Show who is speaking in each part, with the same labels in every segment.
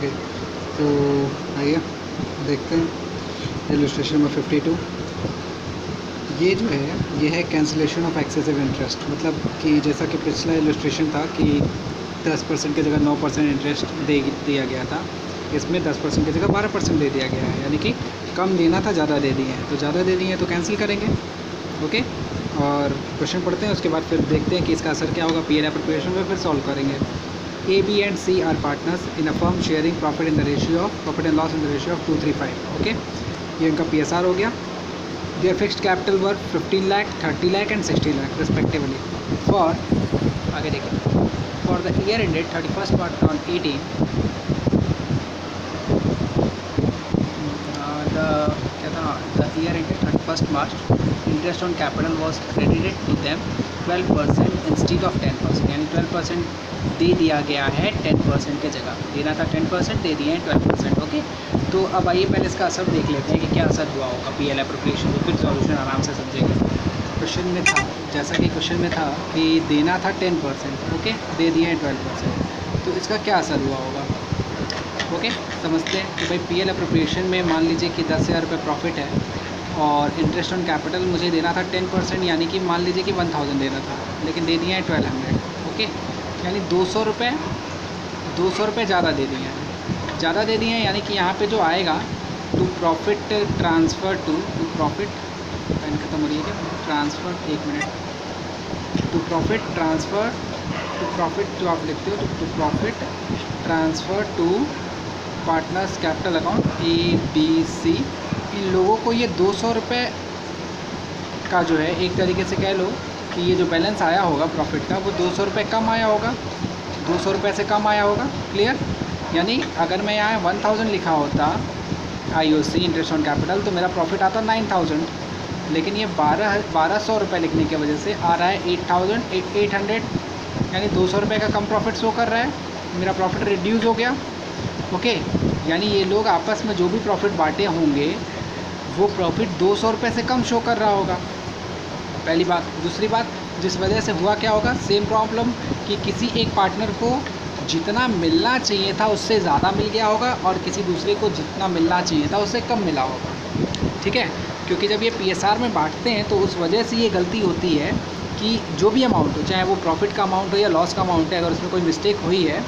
Speaker 1: Okay, तो आइए देखते हैं इलस्ट्रेशन नंबर 52। ये जो है ये है कैंसिलेशन ऑफ एक्सेसिव इंटरेस्ट। मतलब कि जैसा कि पिछला इलस्ट्रेशन था कि 10% की जगह 9% इंटरेस्ट दिया गया था, इसमें 10% की जगह 12% दे दिया गया है, यानी कि कम देना था ज़्यादा दे दिए हैं, तो ज़्यादा दे दिए हैं तो कैंसिल करेंगे। ओके, और क्वेश्चन पढ़ते हैं, उसके बाद फिर देखते हैं कि इसका असर क्या होगा। पीएल एप्रोप्रिएशन में फिर सॉल्व करेंगे। A, B and C are partners in a firm sharing profit in the ratio of profit and loss in the ratio of 235. Okay, ये इनका PSR हो गया। Their fixed capital were 15 lakh, 30 lakh and 60 lakh respectively. For आगे देखिए, for the year ended 31st March 2018, the year ended 31st March, interest on capital was credited to them 12% instead of 10%, यानी 12% दे दिया गया है 10% की जगह। देना था 10%, दे दिए हैं 12%। ओके, तो अब आइए पहले इसका असर देख लेते हैं कि क्या असर हुआ होगा पीएल एप्रोप्रिएशन, तो फिर सॉल्यूशन आराम से समझेंगे। क्वेश्चन में था, जैसा कि क्वेश्चन में था कि देना था 10%, ओके, दे दिए हैं 12%, तो इसका क्या असर हुआ होगा। ओके, समझते हैं कि भाई पीएल एप्रोप्रिएशन में मान लीजिए कि 10,000 रुपये प्रॉफिट है और इंटरेस्ट ऑन कैपिटल मुझे देना था 10%, यानी कि मान लीजिए कि 1000 देना था, लेकिन दे दिए हैं 1200। ओके, यानी 200 रुपये ज़्यादा दे दिए हैं, ज़्यादा दे दिए हैं, यानी कि यहाँ पे जो आएगा to profit transfer to profit, pen खत्म हो रही है क्या, ट्रांसफ़र, एक minute, to profit transfer, to profit जो आप लिखते हो to profit transfer to partners capital account ABC, इन लोगों को ये 200 रुपये का जो है एक तरीके से कह लो कि ये जो बैलेंस आया होगा प्रॉफिट का वो 200 रुपये कम आया होगा, 200 रुपये से कम आया होगा। क्लियर, यानी अगर मैं यहाँ 1000 लिखा होता IOC इंटरेस्ट ऑन कैपिटल तो मेरा प्रॉफिट आता 9000, लेकिन ये 1200 रुपये लिखने की वजह से आ रहा है 8800, यानी 200 रुपये का कम प्रॉफिट शो कर रहा है, मेरा प्रॉफिट रिड्यूस हो गया। ओके, यानी ये लोग आपस में जो भी प्रॉफिट बांटे होंगे वो प्रॉफिट 200 रुपये से कम शो कर रहा होगा, पहली बात। दूसरी बात, जिस वजह से हुआ क्या होगा, सेम प्रॉब्लम कि किसी एक पार्टनर को जितना मिलना चाहिए था उससे ज़्यादा मिल गया होगा और किसी दूसरे को जितना मिलना चाहिए था उससे कम मिला होगा। ठीक है, क्योंकि जब ये PSR में बांटते हैं तो उस वजह से ये गलती होती है कि जो भी अमाउंट हो, चाहे वो प्रॉफिट का अमाउंट हो या लॉस का अमाउंट है, अगर उसमें कोई मिस्टेक हुई है,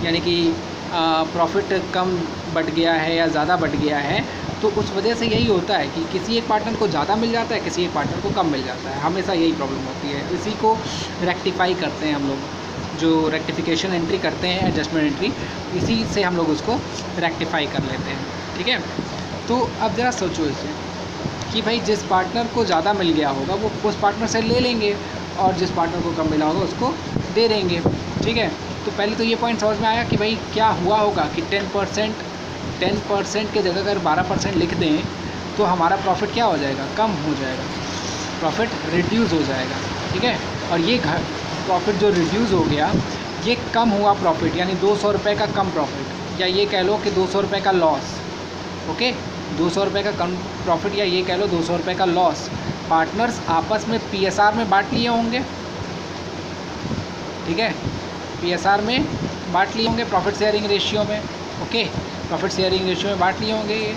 Speaker 1: यानी कि प्रॉफिट कम बढ़ गया है या ज़्यादा बढ़ गया है, तो उस वजह से यही होता है कि किसी एक पार्टनर को ज़्यादा मिल जाता है, किसी एक पार्टनर को कम मिल जाता है, हमेशा यही प्रॉब्लम होती है। इसी को रेक्टिफाई करते हैं हम लोग, जो रेक्टिफिकेशन एंट्री करते हैं, एडजस्टमेंट एंट्री, इसी से हम लोग उसको रेक्टिफाई कर लेते हैं। ठीक है, तो अब ज़रा सोचो इसे कि भाई जिस पार्टनर को ज़्यादा मिल गया होगा वो उस पार्टनर से ले लेंगे और जिस पार्टनर को कम मिला होगा उसको दे देंगे। ठीक है, तो पहले तो ये पॉइंट समझ में आया कि भाई क्या हुआ होगा कि 10% के जगह अगर 12% लिख दें तो हमारा प्रॉफिट क्या हो जाएगा, कम हो जाएगा, प्रॉफिट रिड्यूस हो जाएगा। ठीक है, और ये प्रॉफिट जो रिड्यूस हो गया ये कम हुआ प्रॉफिट, यानी 200 रुपये का कम प्रॉफिट, या ये कह लो कि 200 रुपये का लॉस। ओके, 200 रुपये का कम प्रॉफिट, या ये कह लो 200 रुपये का लॉस पार्टनर्स आपस में PSR में बांट लिए होंगे। ठीक है, PSR में बांट लिए होंगे, प्रॉफिट शेयरिंग रेशियो में। ओके, प्रॉफिट शेयरिंग रेशियो में बांट लिए होंगे ये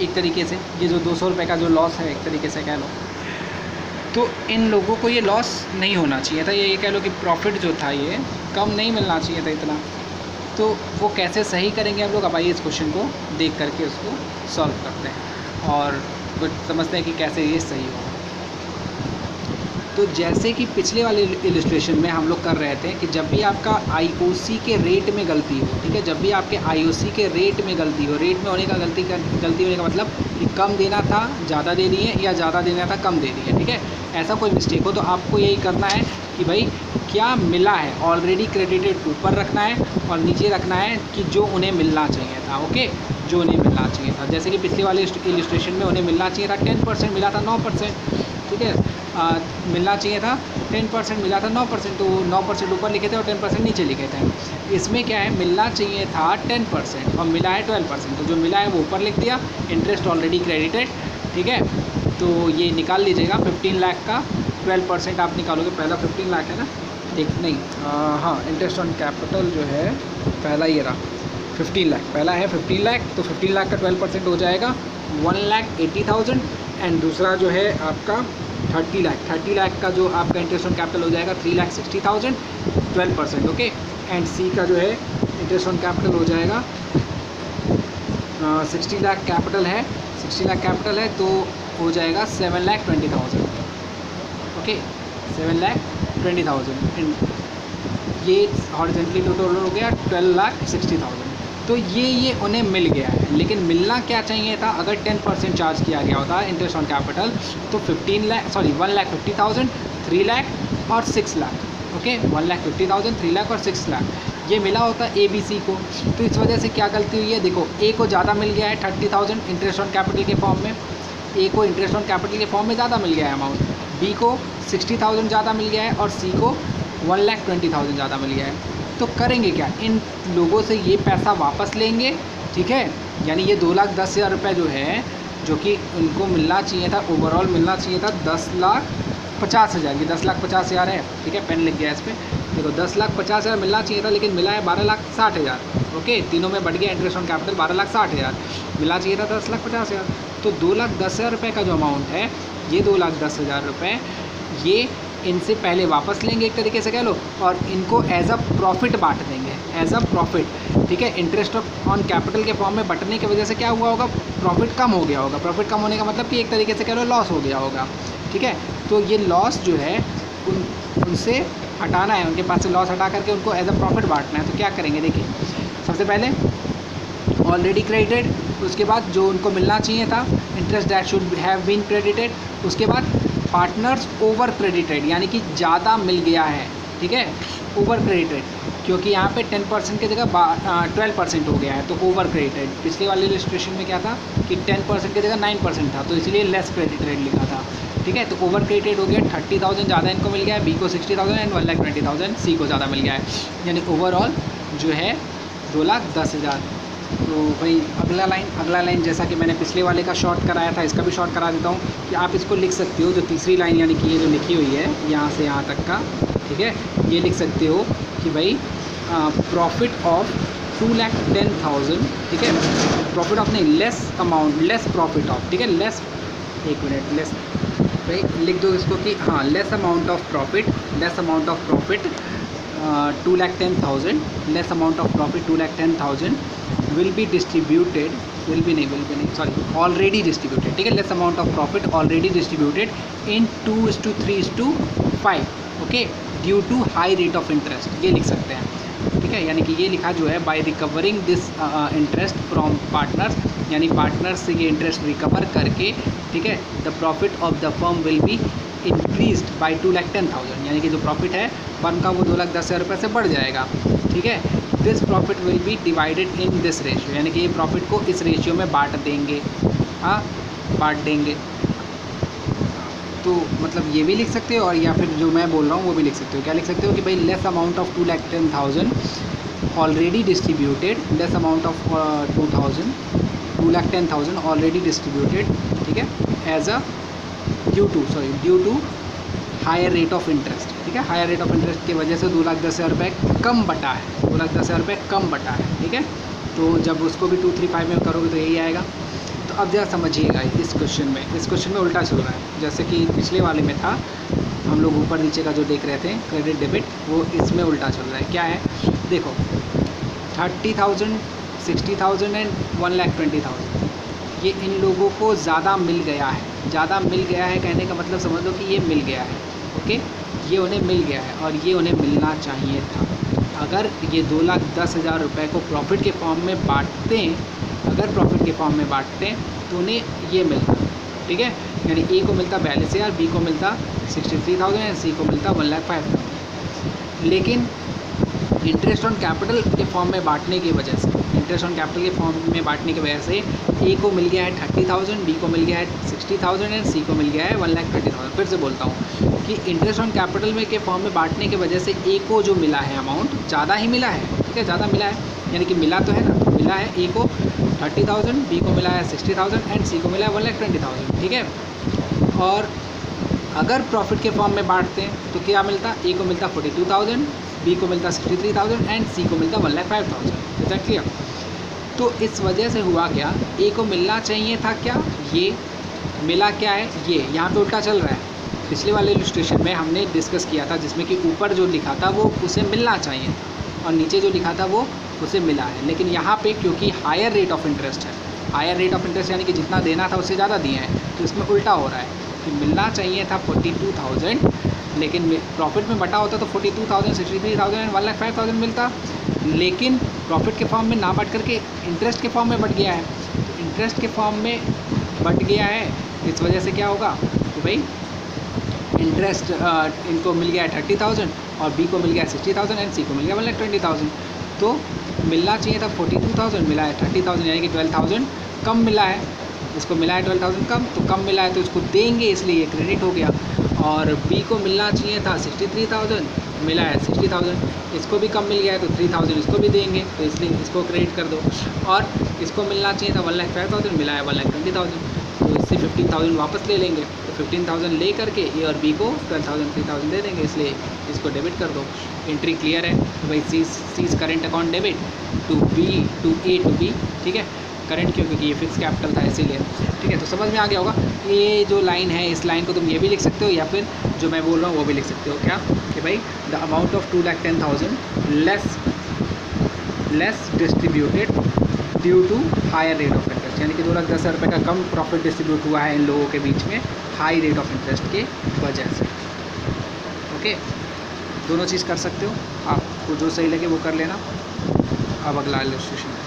Speaker 1: एक तरीके से, ये जो 200 रुपये का जो लॉस है एक तरीके से कह लो, तो इन लोगों को ये लॉस नहीं होना चाहिए था, ये कह लो कि प्रॉफिट जो था ये कम नहीं मिलना चाहिए था इतना। तो वो कैसे सही करेंगे हम लोग, अब आइए इस क्वेश्चन को देख करके उसको सॉल्व करते हैं और समझते हैं कि कैसे ये सही होगा। तो जैसे कि पिछले वाले इलस्ट्रेशन में हम लोग कर रहे थे कि जब भी आपका IOC के रेट में गलती हो, ठीक है, जब भी आपके IOC के रेट में गलती हो, रेट में होने का गलती होने का मतलब कि कम देना था ज़्यादा दे दिए या ज़्यादा देना था कम दे दिए। ठीक है, ऐसा कोई मिस्टेक हो तो आपको यही करना है कि भाई क्या मिला है ऑलरेडी क्रेडिटेड ऊपर रखना है और नीचे रखना है कि जो उन्हें मिलना चाहिए था। ओके, जो उन्हें मिलना चाहिए था, जैसे कि पिछले वाले इलस्ट्रेशन में उन्हें मिलना चाहिए था 10%, मिला था 9%। ठीक है, मिलना चाहिए था 10%, मिला था 9%, तो 9% ऊपर लिखे थे और 10% नीचे लिखे थे। इसमें क्या है, मिलना चाहिए था 10% और मिला है 12%, तो जो मिला है वो ऊपर लिख दिया, इंटरेस्ट ऑलरेडी क्रेडिटेड। ठीक है, तो ये निकाल लीजिएगा 15 लाख का 12% आप निकालोगे, पहला 15 लाख है ना, नहीं हाँ, इंटरेस्ट ऑन कैपिटल जो है पहला ये रहा 15 लाख, पहला है 15 लाख, तो 15 लाख का 12% हो जाएगा 1,80,000। एंड दूसरा जो है आपका 30 लाख, 30 लाख का जो आपका इंटरेस्ट ऑन कैपिटल हो जाएगा 3,60,000, 12%। ओके। एंड सी का जो है इंटरेस्ट ऑन कैपिटल हो जाएगा 60 लाख कैपिटल है, 60 लाख कैपिटल है तो हो जाएगा 7,20,000। ओके, 7,20,000। एंड ये हॉरिजॉन्टली टोटल हो गया 12,60,000। तो ये उन्हें मिल गया है, लेकिन मिलना क्या चाहिए था, अगर 10% चार्ज किया गया होता इंटरेस्ट ऑन कैपिटल तो 1,50,000, 3 लाख और 6 लाख। ओके, 1,50,000, 3 लाख और 6 लाख ये मिला होता ABC को। तो इस वजह से क्या गलती हुई है, देखो A को ज़्यादा मिल गया है 30,000 इंटरेस्ट ऑन कैपिटल के फॉर्म में, A को इंटरेस्ट ऑन कैपिटल के फॉर्म में ज़्यादा मिल गया है अमाउंट, B को 60,000 ज़्यादा मिल गया है और C को 1,20,000 ज़्यादा मिल गया है। तो करेंगे क्या, इन लोगों से ये पैसा वापस लेंगे, ठीक है, यानी ये 2,10,000 रुपये जो है, जो कि उनको मिलना चाहिए था, ओवरऑल मिलना चाहिए था 10,50,000, ये 10,50,000 है, ठीक है, पेन लिख गया इस पर, देखो 10,50,000 मिलना चाहिए था, लेकिन मिला है 12,60,000। ओके, तीनों में बढ़ गया इंटरेस्ट ऑन कैपिटल 12,60,000, मिलना चाहिए था 10,50,000। तो 2,10,000 रुपये का जो अमाउंट है, ये 2,10,000 रुपये ये इनसे पहले वापस लेंगे एक तरीके से कह लो, और इनको एज अ प्रॉफिट बांट देंगे, एज अ प्रॉफिट, ठीक है। इंटरेस्ट ऑन कैपिटल के फॉर्म में बंटने की वजह से क्या हुआ होगा, प्रॉफिट कम हो गया होगा। प्रॉफिट कम होने का मतलब कि एक तरीके से कह लो लॉस हो गया होगा, ठीक है। तो ये लॉस जो है उनसे हटाना है, उनके पास से लॉस हटा करके उनको एज अ प्रॉफिट बांटना है। तो क्या करेंगे, देखिए सबसे पहले ऑलरेडी क्रेडिटेड, उसके बाद जो उनको मिलना चाहिए था interest that should have been credited, उसके बाद पार्टनर्स ओवर क्रेडिटेड, यानी कि ज़्यादा मिल गया है, ठीक है, ओवर क्रेडिटेड, क्योंकि यहाँ पे 10% की जगह 12% हो गया है, तो ओवर क्रेडिटेड। पिछले वाले इलस्ट्रेशन में क्या था कि 10% की जगह 9% था, तो इसलिए लेस क्रेडिटेड लिखा था, ठीक है। तो ओवर क्रेडिटेड हो गया, 30,000 ज़्यादा इनको मिल गया है, B को 60,000 एंड 1,20,000 C को ज़्यादा मिल गया है, यानी ओवरऑल जो है 2,10,000। तो भाई अगला लाइन जैसा कि मैंने पिछले वाले का शॉर्ट कराया था, इसका भी शॉर्ट करा देता हूँ कि आप इसको लिख सकते हो, जो तीसरी लाइन यानी कि ये जो लिखी हुई है यहाँ से यहाँ तक का, ठीक है, ये लिख सकते हो कि भाई प्रॉफिट ऑफ 2,10,000, ठीक है, प्रॉफिट ऑफ नहीं, less amount, less profit of, ठीक है, लेस, एक मिनट, लेस भाई लिख दो इसको कि हाँ, less amount of profit 2,10,000, less amount of profit 2,10,000 will be distributed, already distributed, ठीक है, less amount of profit already distributed in 2:3:5, okay, due to high rate of interest, ये लिख सकते हैं, ठीक है। यानी कि ये लिखा जो है by recovering this interest from partners, यानी पार्टनर्स से ये इंटरेस्ट रिकवर करके, ठीक है, the profit of the firm will be increased by 2,10,000, यानी कि जो प्रॉफिट है फर्म का वो 2,10,000 रुपये से बढ़ जाएगा, ठीक है। This profit will be divided in this ratio, यानी कि ये प्रॉफिट को इस रेशियो में बांट देंगे, हाँ, बांट देंगे। तो मतलब ये भी लिख सकते हो, और या फिर जो मैं बोल रहा हूँ वो भी लिख सकते हो। क्या लिख सकते हो कि भाई less amount of 2,10,000 already distributed, less amount of 2,10,000 already distributed, ठीक है, as a due to higher rate of interest, ठीक है, हायर रेट ऑफ इंटरेस्ट की वजह से 2,10,000 रुपये कम बटा है, 2,10,000 रुपये कम बटा है, ठीक है। तो जब उसको भी 235 में करोगे तो यही आएगा। तो अब जरा समझिएगा इस क्वेश्चन में उल्टा चल रहा है, जैसे कि पिछले वाले में था, हम लोग ऊपर नीचे का जो देख रहे थे क्रेडिट डेबिट, वो इसमें उल्टा चल रहा है। क्या है, देखो 30,000, 60,000 एंड 1,20,000 ये इन लोगों को ज़्यादा मिल गया है, ज़्यादा मिल गया है कहने का मतलब समझ लो कि ये मिल गया है, ओके, ये उन्हें मिल गया है और ये उन्हें मिलना चाहिए था। अगर ये 2,10,000 रुपये को प्रॉफिट के फॉर्म में बांटते हैं, अगर प्रॉफिट के फॉर्म में बांटते हैं तो उन्हें ये मिलता, ठीक है, यानी A को मिलता 42,000, B को मिलता 63,000 एंड C को मिलता 1,05,000। लेकिन इंटरेस्ट ऑन कैपिटल के फॉर्म में बांटने की वजह से, इंटरेस्ट ऑन कैपिटल के फॉर्म में बांटने की वजह से A को मिल गया है 30,000, B को मिल गया है 60,000 एंड C को मिल गया है 1,20,000। फिर से बोलता हूँ कि इंटरेस्ट ऑन कैपिटल में के फॉर्म में बांटने की वजह से A को जो मिला है अमाउंट ज़्यादा ही मिला है, ठीक है, ज़्यादा मिला है, यानी कि मिला तो है ना, मिला है A को 30,000, B को मिला है 60,000 एंड C को मिला है 1,20,000, ठीक है। और अगर प्रॉफिट के फॉर्म में बांटते हैं तो क्या मिलता, A को मिलता 42,000, B को मिलता 63,000 एंड C को मिलता 1,05,000। Is that clear? तो इस वजह से हुआ क्या, ए को मिलना चाहिए था क्या, ये मिला क्या है, ये यहाँ पे उल्टा चल रहा है। पिछले वाले इलस्ट्रेशन में हमने डिस्कस किया था जिसमें कि ऊपर जो लिखा था वो उसे मिलना चाहिए था और नीचे जो लिखा था वो उसे मिला है। लेकिन यहाँ पे क्योंकि हायर रेट ऑफ इंटरेस्ट है, हायर रेट ऑफ इंटरेस्ट यानी कि जितना देना था उससे ज़्यादा दिए हैं, तो इसमें उल्टा हो रहा है कि मिलना चाहिए था 42,000, लेकिन प्रॉफिट में बटा होता तो 42,000, 63,000 एंड 1,05,000 मिलता, लेकिन प्रॉफिट के फॉर्म में ना बढ़ करके इंटरेस्ट के फॉर्म में बढ़ गया है। तो इंटरेस्ट के फॉर्म में बढ़ गया है, इस वजह से क्या होगा, तो भाई इंटरेस्ट इनको मिल गया है 30,000 और बी को मिल गया है 60,000 एंड सी को मिल गया 1,20,000। तो मिलना चाहिए था 42,000, मिला है 30,000 यानी कि 12,000 कम मिला है। इसको मिला है 12,000 कम, तो कम मिला है तो इसको देंगे, इसलिए ये क्रेडिट हो गया। और बी को मिलना चाहिए था 63,000, मिला है 60,000, इसको भी कम मिल गया है तो 3,000 इसको भी देंगे, तो इसलिए इसको क्रेडिट कर दो। और इसको मिलना चाहिए था 1,05,000, मिला है 1,20,000, तो इससे 15,000 वापस ले लेंगे। तो 15,000 ले करके ए और बी को 12,000 3,000 दे देंगे, इसलिए इसको डेबिट कर दो। एंट्री क्लियर है। तो भाई C's current account debit to B to A to B, ठीक है। करंट क्यों, क्योंकि ये फिक्स कैपिटल था इसीलिए, ठीक है। तो समझ में आ गया होगा। ये जो लाइन है, इस लाइन को तुम ये भी लिख सकते हो या फिर जो मैं बोल रहा हूँ वो भी लिख सकते हो, क्या कि भाई the amount of 2,10,000 less distributed due to higher rate of interest, यानी कि 2,10,000 रुपये का कम प्रॉफिट डिस्ट्रीब्यूट हुआ है इन लोगों के बीच में हाई रेट ऑफ इंटरेस्ट के वजह से। ओके, दोनों चीज़ कर सकते हो, आपको जो सही लगे वो कर लेना। अब अगला इलस्ट्रेशन